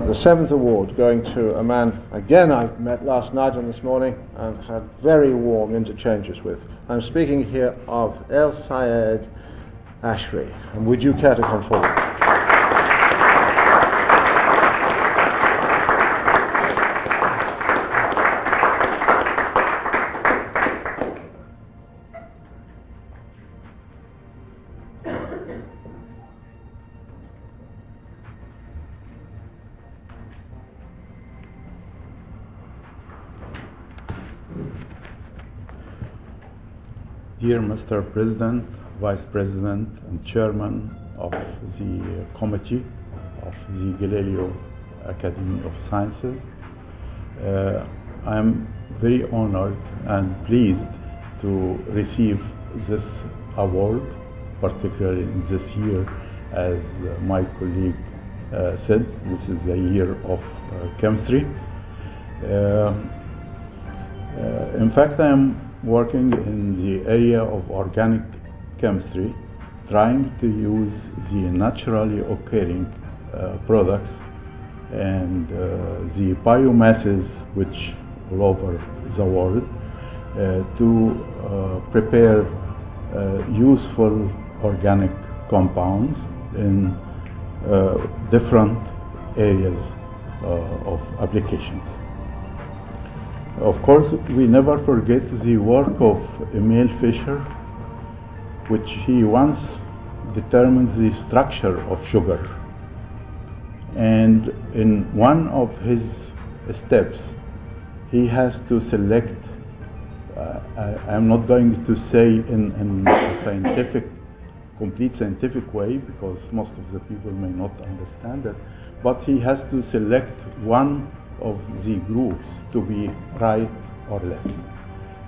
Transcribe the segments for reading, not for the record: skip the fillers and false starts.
the seventh award going to a man, again, I met last night and this morning and had very warm interchanges with. I'm speaking here of El Sayed Ashri. And would you care to come forward? Dear Mr. President, Vice President, and Chairman of the Committee of the Galilei Academy of Sciences, I am very honored and pleased to receive this award, particularly in this year, as my colleague said, this is the year of chemistry. In fact, I am working in the area of organic chemistry, trying to use the naturally occurring products and the biomasses which all over the world to prepare useful organic compounds in different areas of applications. Of course, we never forget the work of Emil Fischer, which he once determined the structure of sugar. And in one of his steps, he has to select, I'm not going to say in a complete scientific way, because most of the people may not understand that, but he has to select one of the groups to be right or left,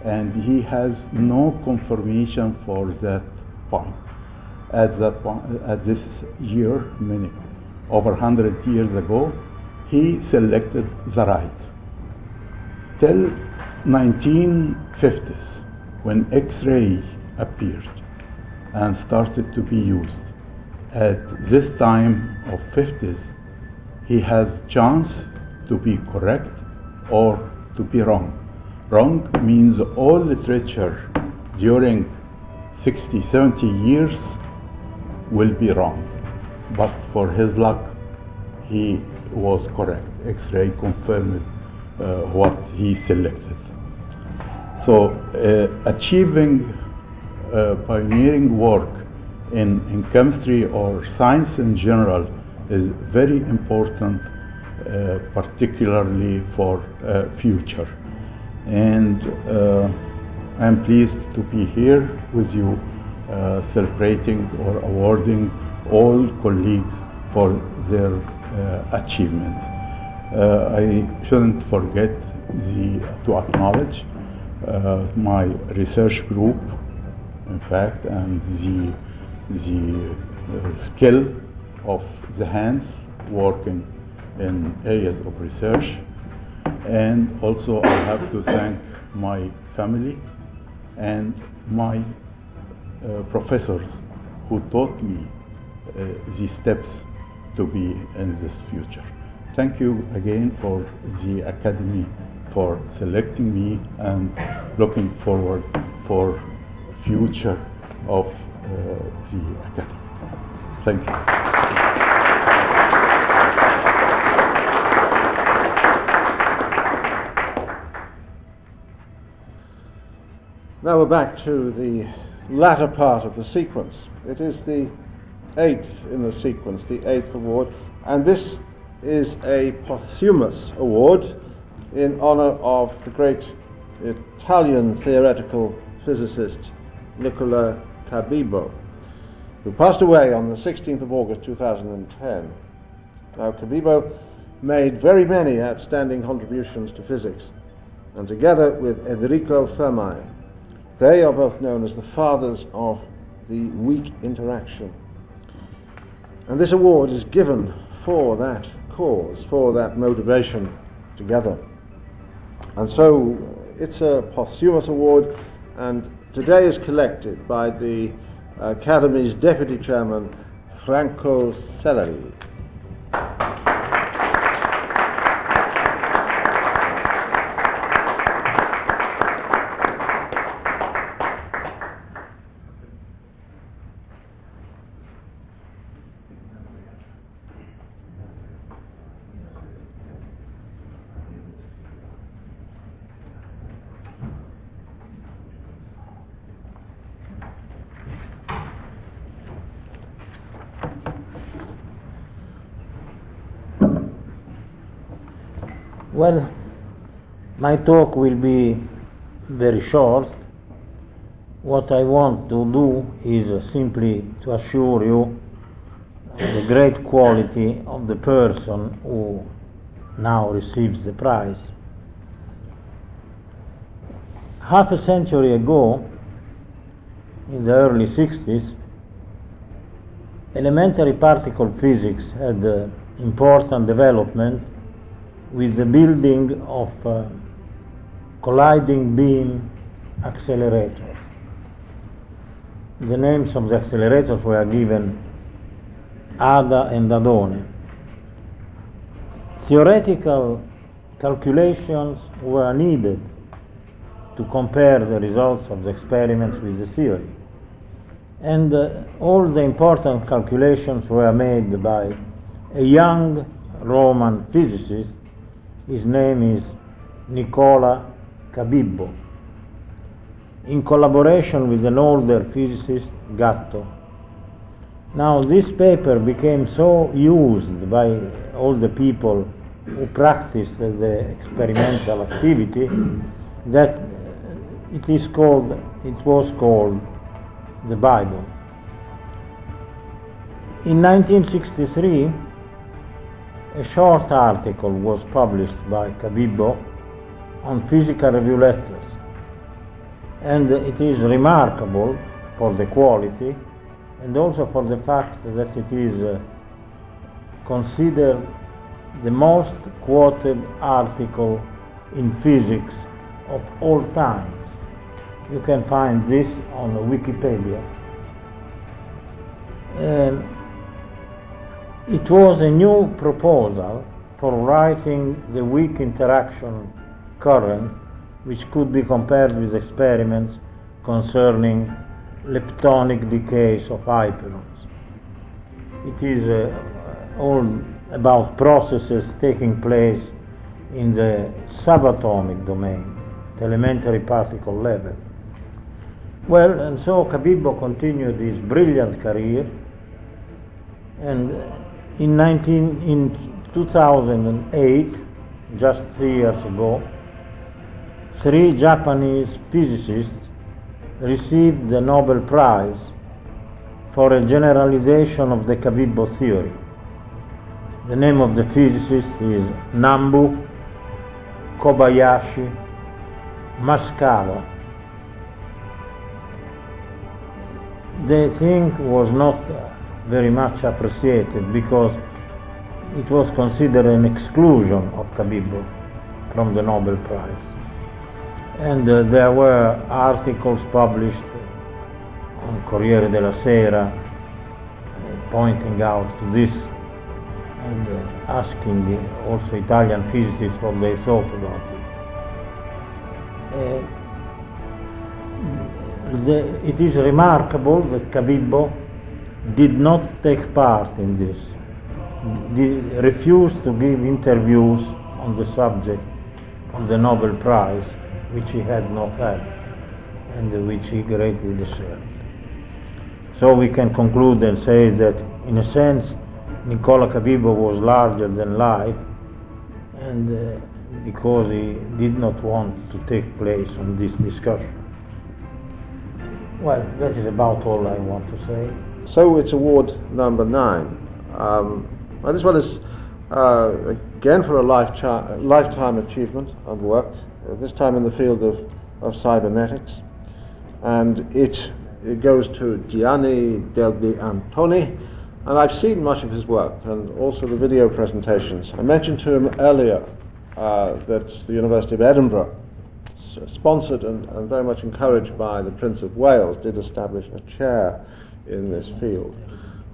and he has no confirmation for that point. At this year, over 100 years ago, he selected the right. Till 1950s, when X-ray appeared and started to be used, at this time of 50s, he has chance to be correct or to be wrong. Wrong means all literature during 60, 70 years will be wrong. But for his luck, he was correct. X-ray confirmed what he selected. So achieving pioneering work in chemistry or science in general is very important, particularly for future. And I'm pleased to be here with you, celebrating or awarding all colleagues for their achievements. I shouldn't forget to acknowledge my research group, in fact, and the skill of the hands working in areas of research. And also I have to thank my family and my professors who taught me the steps to be in this future. Thank you again for the Academy for selecting me, and looking forward for future of the Academy. Thank you. Now we're back to the latter part of the sequence. It is the eighth in the sequence, the eighth award, and this is a posthumous award in honor of the great Italian theoretical physicist Nicola Cabibbo, who passed away on the 16th of August 2010. Now, Cabibbo made very many outstanding contributions to physics, and together with Enrico Fermi, they are both known as the fathers of the weak interaction. And this award is given for that cause, for that motivation together. And so it's a posthumous award, and today is collected by the Academy's Deputy Chairman, Franco Celleri. Well, my talk will be very short. What I want to do is simply to assure you the great quality of the person who now receives the prize. Half a century ago, in the early 60s, elementary particle physics had important development with the building of colliding beam accelerators. The names of the accelerators were given Ada and Adone. Theoretical calculations were needed to compare the results of the experiments with the theory. And all the important calculations were made by a young Roman physicist. His name is Nicola Cabibbo, in collaboration with an older physicist, Gatto. Now, this paper became so used by all the people who practiced the experimental activity that it was called the Bible. In 1963, a short article was published by Cabibbo on Physical Review Letters, and it is remarkable for the quality and also for the fact that it is considered the most quoted article in physics of all times. You can find this on Wikipedia. It was a new proposal for writing the weak interaction current, which could be compared with experiments concerning leptonic decays of hyperons. It is all about processes taking place in the subatomic domain, the elementary particle level. Well, and so Cabibbo continued his brilliant career, and in 2008, just 3 years ago, 3 Japanese physicists received the Nobel Prize for a generalization of the Cabibbo theory. The name of the physicist is Nambu Kobayashi Masukawa. The thing was not very much appreciated because it was considered an exclusion of Cabibbo from the Nobel Prize. And there were articles published on Corriere della Sera pointing out to this and asking also Italian physicists what they thought about it. It is remarkable that Cabibbo did not take part in this. He refused to give interviews on the subject of the Nobel Prize, which he had not had, and which he greatly deserved. So we can conclude and say that, in a sense, Nicola Cabibbo was larger than life, and because he did not want to take place on this discussion. Well, that is about all I want to say. So it's award number 9. Well, this one is again for a lifetime achievement of work, this time in the field of cybernetics, and it goes to Gianni degli Antoni, and I've seen much of his work and also the video presentations. I mentioned to him earlier that the University of Edinburgh, sponsored and very much encouraged by the Prince of Wales, did establish a chair in this field.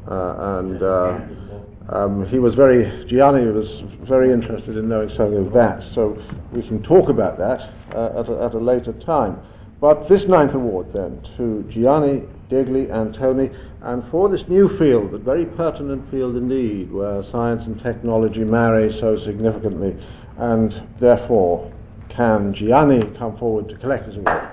Gianni was very interested in knowing something of that, so we can talk about that at a later time. But this 9th award then to Gianni degli Antoni, and for this new field, but very pertinent field indeed, where science and technology marry so significantly, and therefore can Gianni come forward to collect his award?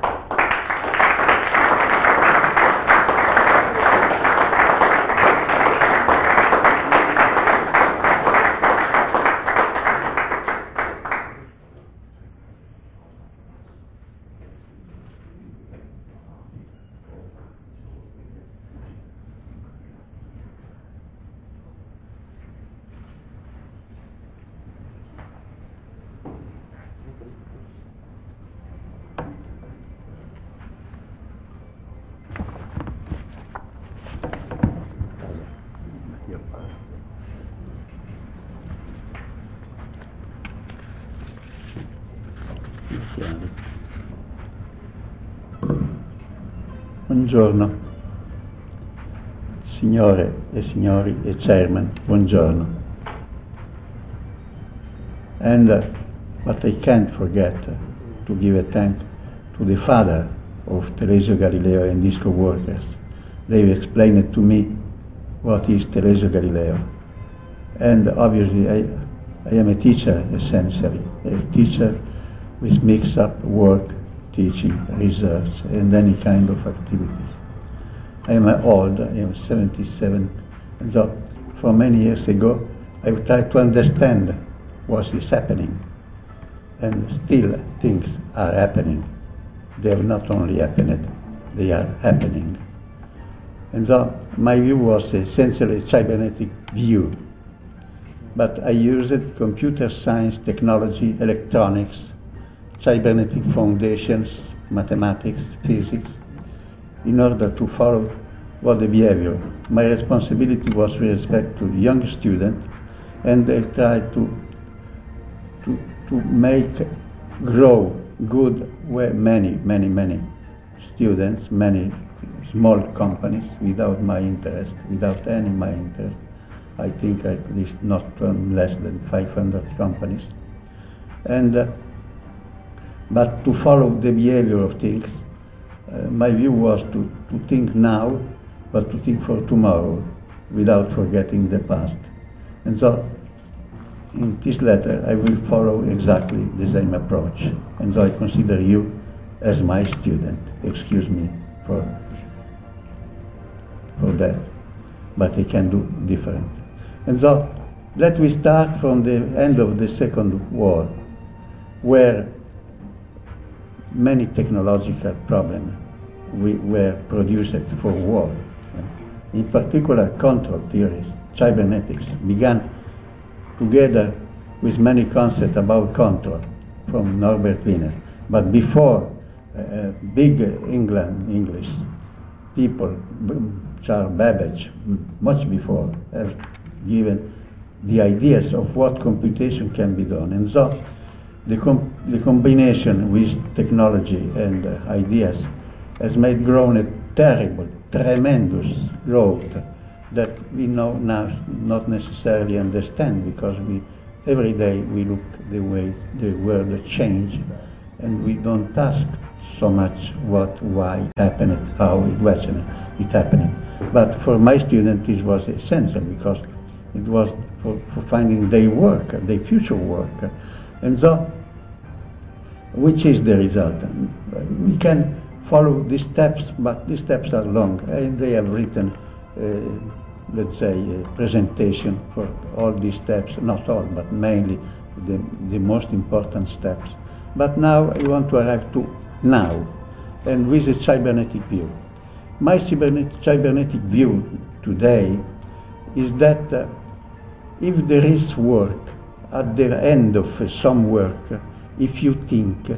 spaziali. Buongiorno, signore e signori e chairman, buongiorno. And but I can't forget to give a thank to the father of Telesio Galileo and his co-workers. They explained to me what is Telesio Galileo. And obviously I am a teacher, essentially, a teacher which mix up work, teaching, research, and any kind of activities. I am old, I am 77, and so for many years ago I tried to understand what is happening, and still things are happening. They have not only happened, they are happening. And so my view was essentially a cybernetic view, but I used computer science, technology, electronics, cybernetic foundations, mathematics, physics, in order to follow what the behavior. My responsibility was with respect to young students, and I tried to make grow good many students, many small companies without my interest, without any my interest. I think at least not less than 500 companies. And but to follow the behavior of things, my view was to think now, but to think for tomorrow, without forgetting the past. And so, in this letter, I will follow exactly the same approach. And so I consider you as my student. Excuse me for that, but I can do different. And so, let me start from the end of the Second War, where many technological problems were produced for war. In particular, control theories, cybernetics, began together with many concepts about control from Norbert Wiener. But before, big English people, Charles Babbage, much before, have given the ideas of what computation can be done. And so the combination with technology and ideas has made grown a terrible, tremendous growth that we now not necessarily understand, because every day we look the way the world change, and we don't ask so much what, why happened, how it happened. But for my students it was essential, because it was for finding their work, their future work. And so, which is the result? We can follow these steps, but these steps are long, and they have written, let's say, a presentation for all these steps, not all, but mainly the most important steps. But now I want to arrive to now, and with a cybernetic view. My cybernetic view today is that if there is work, at the end of some work, if you think,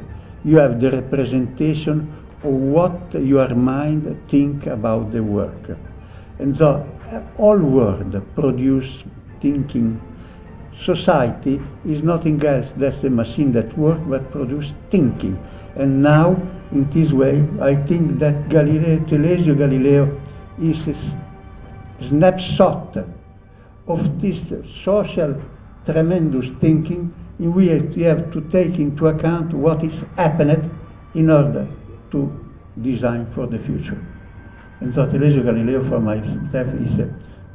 you have the representation of what your mind think about the work. And so all world produce thinking. Society is nothing else than a machine that works but produce thinking. And now, in this way, I think that Telesio Galileo is a snapshot of this social tremendous thinking, in which we have to take into account what is happened in order to design for the future. And so Telesio Galileo, for myself, is a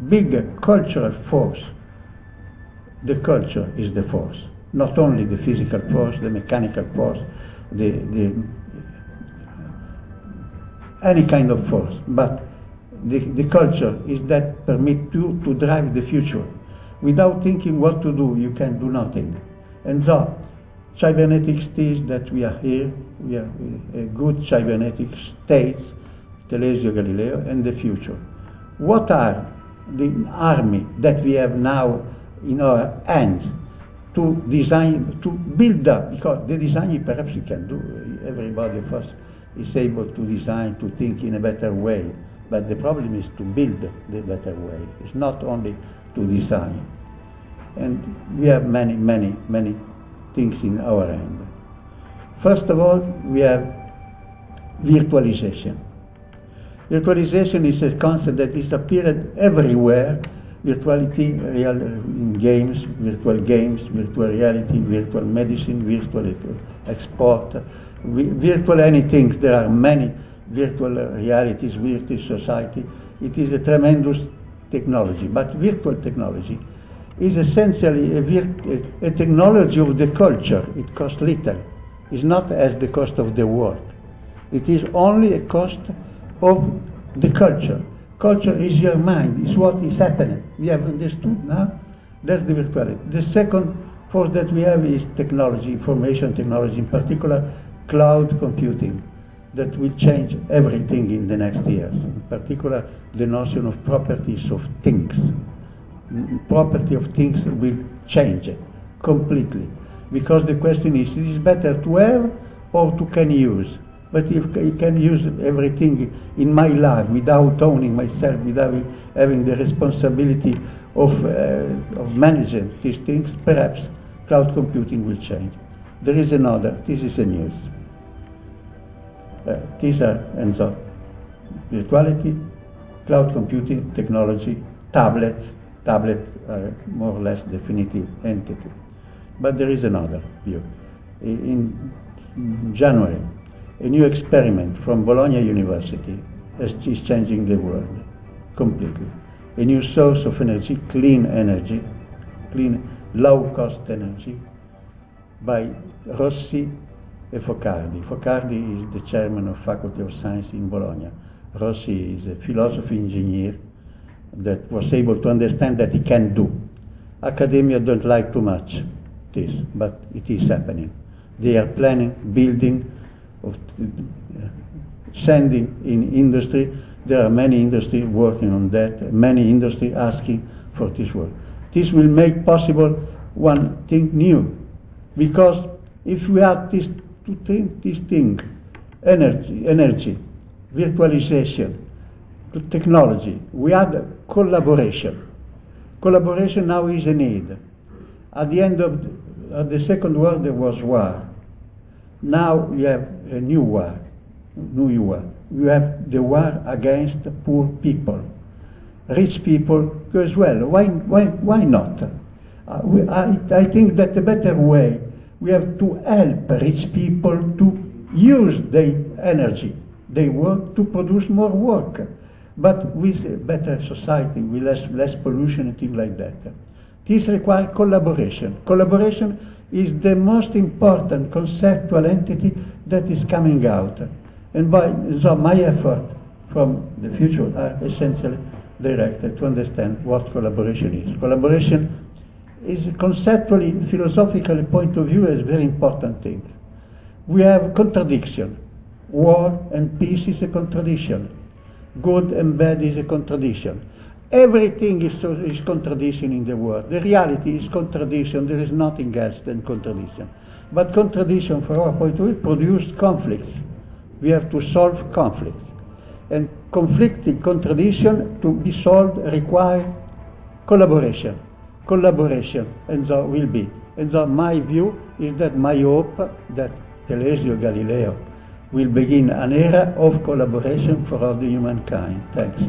big cultural force. The culture is the force, not only the physical force, the mechanical force, any kind of force, but the culture is that permit you to drive the future. Without thinking what to do, you can do nothing. And so, cybernetics is that we are here, we are a good cybernetic states, Telesio Galileo, and the future. What are the army that we have now in our hands to design, to build up? Because the design perhaps you can do, everybody of us is able to design, to think in a better way, but the problem is to build the better way. It's not only to design. And we have many things in our hand. First of all, we have virtualization. Virtualization is a concept that is appeared everywhere. Virtuality, in games, virtual reality, virtual medicine, virtual export, virtual anything. There are many virtual realities, virtual society. It is a tremendous technology, but virtual technology is essentially a technology of the culture. It costs little. It's not as the cost of the world. It is only a cost of the culture. Culture is your mind, is what is happening. We have understood now. That's the virtuality. The second force that we have is technology, information technology, in particular cloud computing, that will change everything in the next years. In particular, the notion of properties of things. Property of things will change completely. Because the question is, it is better to have or to can use? But if I can use everything in my life without owning myself, without having the responsibility of managing these things, perhaps cloud computing will change. There is another, this is a news. These are, and so, virtuality, cloud computing, technology, tablets are more or less definitive entity. But there is another view. In January, a new experiment from Bologna University is changing the world completely. A new source of energy, clean, low-cost energy, by Rossi e Focardi. Focardi is the chairman of Faculty of Science in Bologna. Rossi is a philosophy engineer that was able to understand that he can do. Academia don't like too much this, but it is happening. They are planning, building, of sending in industry. There are many industries working on that, many industries asking for this work. This will make possible one thing new, because if we have this thing, energy, virtualization, technology, we add collaboration. Collaboration now is a need. At the end of the Second World there was war. Now we have a new war. You have the war against the poor people. Rich people goes well. Why not? I think that the better way, we have to help rich people to use their energy, their work, to produce more work, but with a better society, with less pollution and things like that. This requires collaboration. Collaboration is the most important conceptual entity that is coming out. And so my effort from the future are essentially directed to understand what collaboration is. Collaboration is conceptually, philosophically point of view is a very important thing. We have contradiction. War and peace is a contradiction. Good and bad is a contradiction. Everything is contradiction in the world. The reality is contradiction. There is nothing else than contradiction. But contradiction, from our point of view, produces conflicts. We have to solve conflicts. And conflicting contradiction to be solved require collaboration. Collaboration, and so will be. And so my view is that my hope that Telesio Galileo will begin an era of collaboration for all the humankind. Thanks.